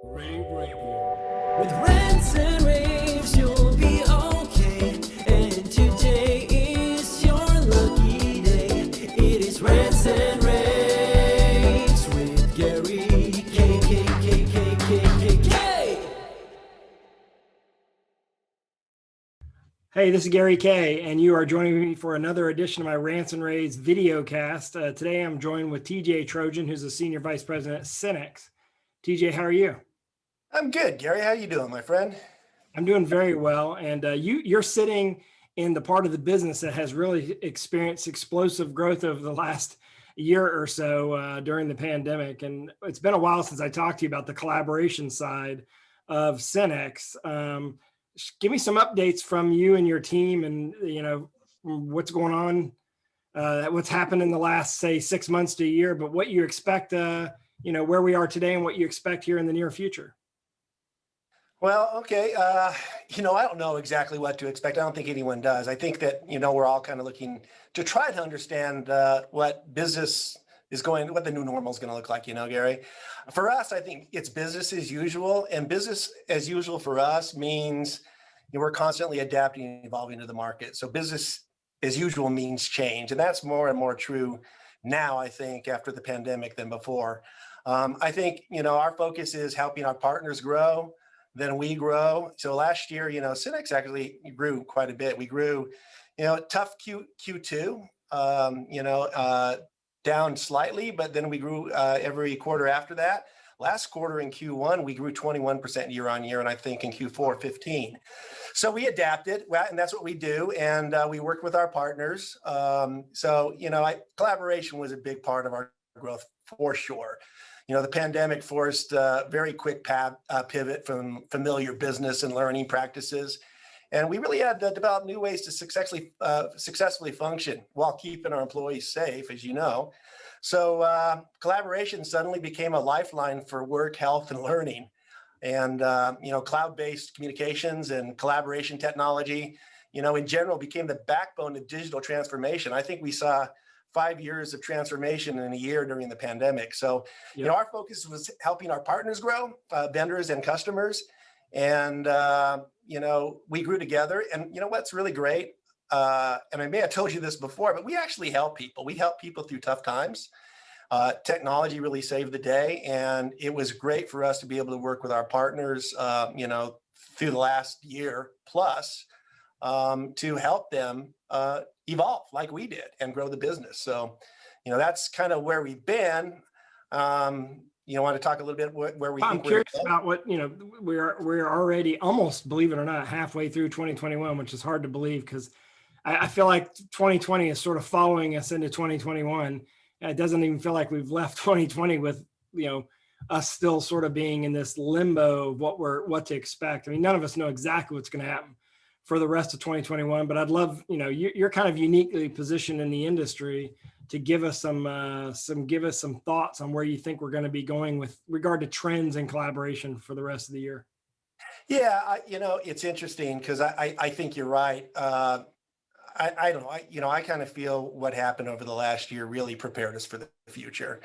rAVe Radio. With rants and raves, you'll be okay. And today is your lucky day. It is rants and raves with Gary Kayye. Hey, this is Gary Kayye, and you are joining me for another edition of my Rants and rAVes video cast. Today I'm joined with TJ Trojan, who's the Senior Vice President at SYNNEX. TJ, how are you? I'm good, Gary. How you doing, my friend? I'm doing very well, and you're sitting in the part of the business that has really experienced explosive growth over the last year or so during the pandemic. And it's been a while since I talked to you about the collaboration side of SYNNEX. Give me some updates from you and your team, and what's going on, what's happened in the last, say, 6 months to a year, but what you expect, where we are today and what you expect here in the near future. Well, okay. I don't know exactly what to expect. I don't think anyone does. I think that, we're all kind of looking to try to understand what business is what the new normal is going to look like, Gary. For us, I think it's business as usual. And business as usual for us means we're constantly adapting and evolving to the market. So business as usual means change. And that's more and more true now, I think, after the pandemic than before. I think, our focus is helping our partners grow. Then we grow. So last year, SYNNEX actually grew quite a bit. We grew, tough Q2, down slightly, but then we grew every quarter after that. Last quarter in Q1, we grew 21% year on year, and I think in Q4, 15. So we adapted, and that's what we do, and we work with our partners. Collaboration was a big part of our growth for sure. The pandemic forced a very quick pivot from familiar business and learning practices. And we really had to develop new ways to successfully function while keeping our employees safe, as you know. So collaboration suddenly became a lifeline for work, health, and learning. And, cloud-based communications and collaboration technology, in general became the backbone of digital transformation. I think we saw 5 years of transformation in a year during the pandemic. So, our focus was helping our partners grow, vendors and customers. And, we grew together. And what's really great, and I may have told you this before, but we actually help people. We help people through tough times. Technology really saved the day. And it was great for us to be able to work with our partners, through the last year plus, to help them evolve like we did and grow the business. So, that's kind of where we've been. Want to talk a little bit where we I'm think curious about what, we're already almost, believe it or not, halfway through 2021, which is hard to believe because I feel like 2020 is sort of following us into 2021. It doesn't even feel like we've left 2020 with, us still sort of being in this limbo of what to expect. I mean, none of us know exactly what's going to happen for the rest of 2021, but I'd love, you're kind of uniquely positioned in the industry to give us some thoughts on where you think we're going to be going with regard to trends and collaboration for the rest of the year. Yeah, it's interesting because I think you're right. I don't know. I kind of feel what happened over the last year really prepared us for the future.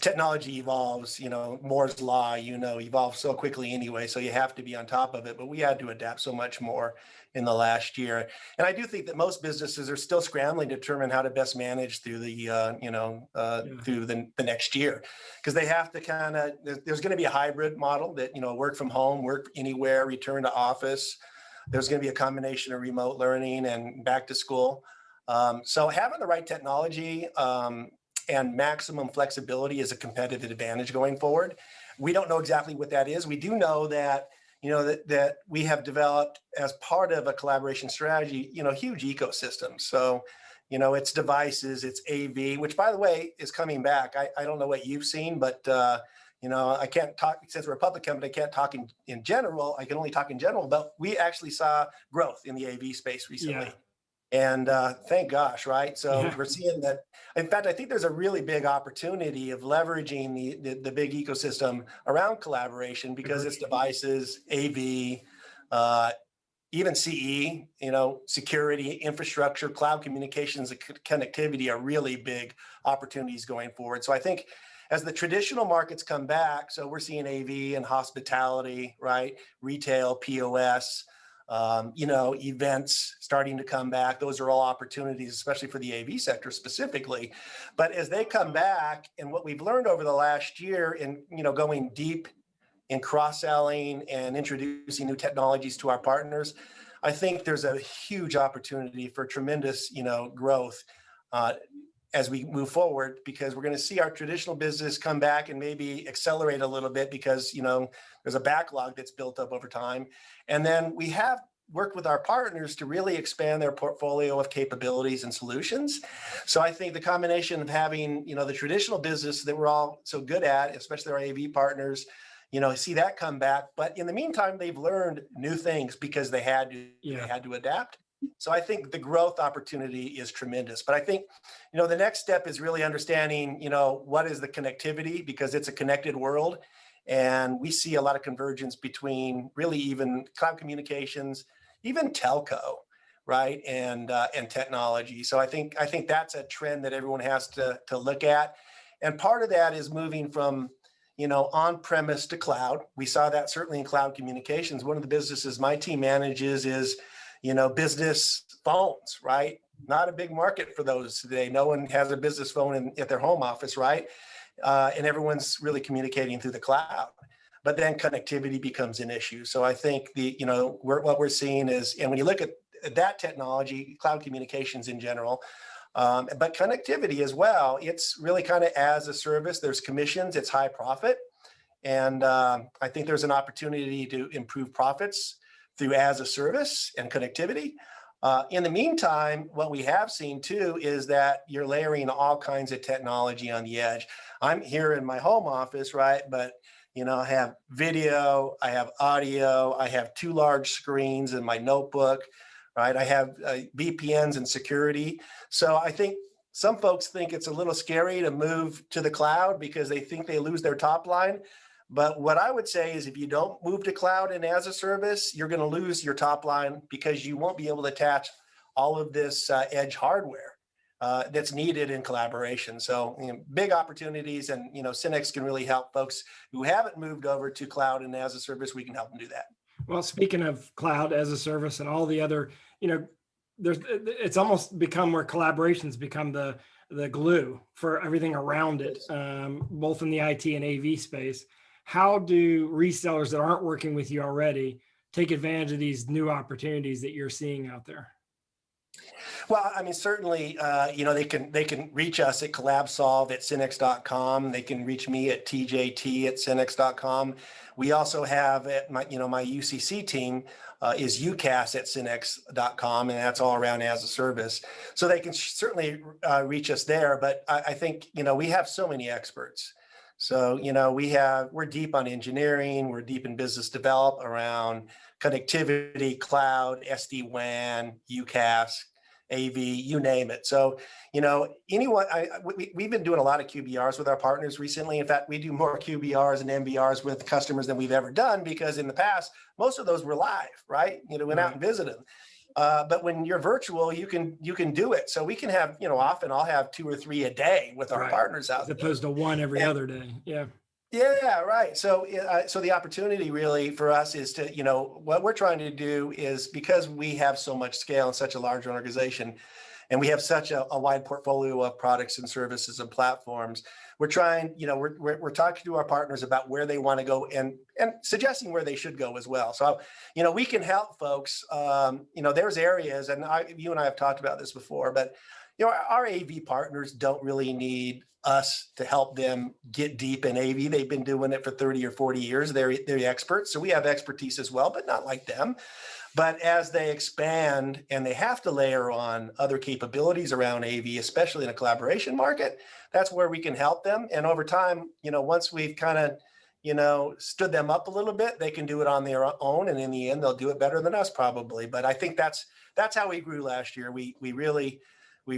Technology evolves, Moore's law, evolves so quickly anyway, so you have to be on top of it. But we had to adapt so much more in the last year. And I do think that most businesses are still scrambling to determine how to best manage through through the next year. Because they have to there's going to be a hybrid model that, work from home, work anywhere, return to office. There's going to be a combination of remote learning and back to school. So having the right technology and maximum flexibility is a competitive advantage going forward. We don't know exactly what that is. We do know that, that we have developed as part of a collaboration strategy, huge ecosystems. So, it's devices, it's AV, which by the way, is coming back. I don't know what you've seen, but, I can't talk, since we're a public company, I can't talk in general. I can only talk in general, but we actually saw growth in the AV space recently. Yeah. And thank gosh, right? So we're seeing that. In fact, I think there's a really big opportunity of leveraging the big ecosystem around collaboration because it's devices, AV, even CE, security, infrastructure, cloud communications, and connectivity are really big opportunities going forward. So I think as the traditional markets come back, so we're seeing AV and hospitality, right? Retail, POS, events starting to come back. Those are all opportunities, especially for the AV sector specifically. But as they come back, and what we've learned over the last year in, going deep in cross-selling and introducing new technologies to our partners, I think there's a huge opportunity for tremendous, growth as we move forward, because we're going to see our traditional business come back and maybe accelerate a little bit because, there's a backlog that's built up over time. And then we have worked with our partners to really expand their portfolio of capabilities and solutions. So I think the combination of having, the traditional business that we're all so good at, especially our AV partners, see that come back. But in the meantime, they've learned new things because they had to adapt. So I think the growth opportunity is tremendous. But I think, the next step is really understanding, what is the connectivity, because it's a connected world. And we see a lot of convergence between really even cloud communications, even telco, right? And technology. So I think that's a trend that everyone has to look at. And part of that is moving from, on-premise to cloud. We saw that certainly in cloud communications. One of the businesses my team manages is, business phones, right? Not a big market for those today. No one has a business phone at their home office, right? And everyone's really communicating through the cloud. But then connectivity becomes an issue. So I think what we're seeing is, and when you look at that technology, cloud communications in general, but connectivity as well, it's really kind of as a service. There's commissions, it's high profit. And I think there's an opportunity to improve profits through as a service and connectivity. In the meantime, what we have seen too is that you're layering all kinds of technology on the edge. I'm here in my home office, right? But I have video, I have audio, I have 2 large screens in my notebook, right? I have VPNs and security. So I think some folks think it's a little scary to move to the cloud because they think they lose their top line. But what I would say is if you don't move to cloud and as a service, you're going to lose your top line because you won't be able to attach all of this edge hardware that's needed in collaboration. So big opportunities, and SYNNEX can really help folks who haven't moved over to cloud and as a service. We can help them do that. Well, speaking of cloud as a service and all the other, it's almost become where collaborations become the glue for everything around it, both in the IT and AV space. How do resellers that aren't working with you already take advantage of these new opportunities that you're seeing out there? Well, I mean, certainly, they can reach us at COLLABSolv at SYNNEX.com. They can reach me at TJT at SYNNEX.com. We also have my UCC team is UCAS at SYNNEX.com, and that's all around as a service. So they can certainly reach us there. But I think, we have so many experts. So, we're deep on engineering, we're deep in business development around connectivity, cloud, SD-WAN, UCAS, AV, you name it. So, we've been doing a lot of QBRs with our partners recently. In fact, we do more QBRs and MBRs with customers than we've ever done, because in the past, most of those were live, right? Went out and visited them. But when you're virtual, you can do it. So we can have, often I'll have 2 or 3 a day with our partners out there. As opposed to 1 every other day. Yeah. Yeah, right. So, so the opportunity really for us is to, what we're trying to do is, because we have so much scale and such a large organization, and we have such a wide portfolio of products and services and platforms, we're trying, we're talking to our partners about where they want to go and suggesting where they should go as well. So, we can help folks. There's areas, and you and I have talked about this before, but our AV partners don't really need us to help them get deep in AV. They've been doing it for 30 or 40 years. They're the experts. So we have expertise as well, but not like them. But as they expand and they have to layer on other capabilities around AV, especially in a collaboration market, that's where we can help them. And over time, once we've kind of, stood them up a little bit, they can do it on their own. And in the end, they'll do it better than us probably. But I think that's how we grew last year. We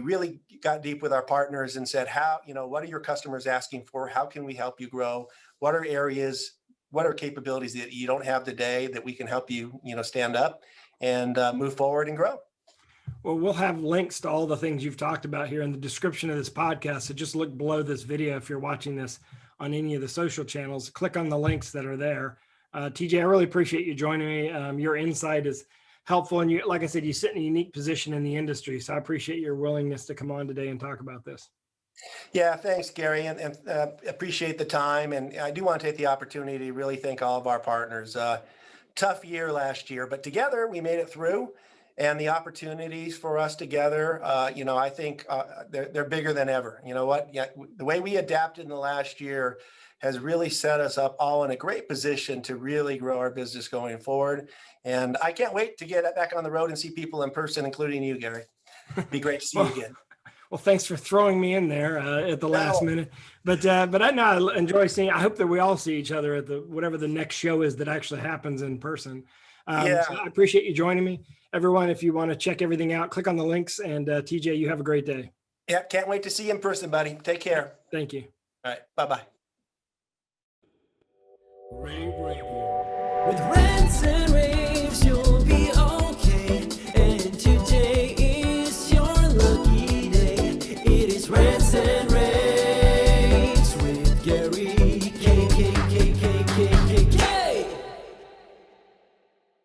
really got deep with our partners and said, what are your customers asking for? How can we help you grow? What are areas, what are capabilities that you don't have today that we can help you, stand up and move forward and grow? Well, we'll have links to all the things you've talked about here in the description of this podcast. So just look below this video if you're watching this on any of the social channels. Click on the links that are there. TJ, I really appreciate you joining me. Your insight is helpful. And you, like I said, you sit in a unique position in the industry. So I appreciate your willingness to come on today and talk about this. Yeah, thanks, Gary, and appreciate the time. And I do want to take the opportunity to really thank all of our partners. Tough year last year, but together we made it through. And the opportunities for us together, I think they're bigger than ever. You know what? Yeah, the way we adapted in the last year has really set us up all in a great position to really grow our business going forward. And I can't wait to get back on the road and see people in person, including you, Gary. Be great to see you again. Well, thanks for throwing me in there at the last minute. But I know I enjoy seeing. I hope that we all see each other at whatever the next show is that actually happens in person. So I appreciate you joining me. Everyone, if you want to check everything out, click on the links. And TJ, you have a great day. Yeah, can't wait to see you in person, buddy. Take care. Thank you. All right, bye-bye. rAVe Radio. With Rants and rAVes, you'll be okay. And today is your lucky day. It is Rants and rAVes.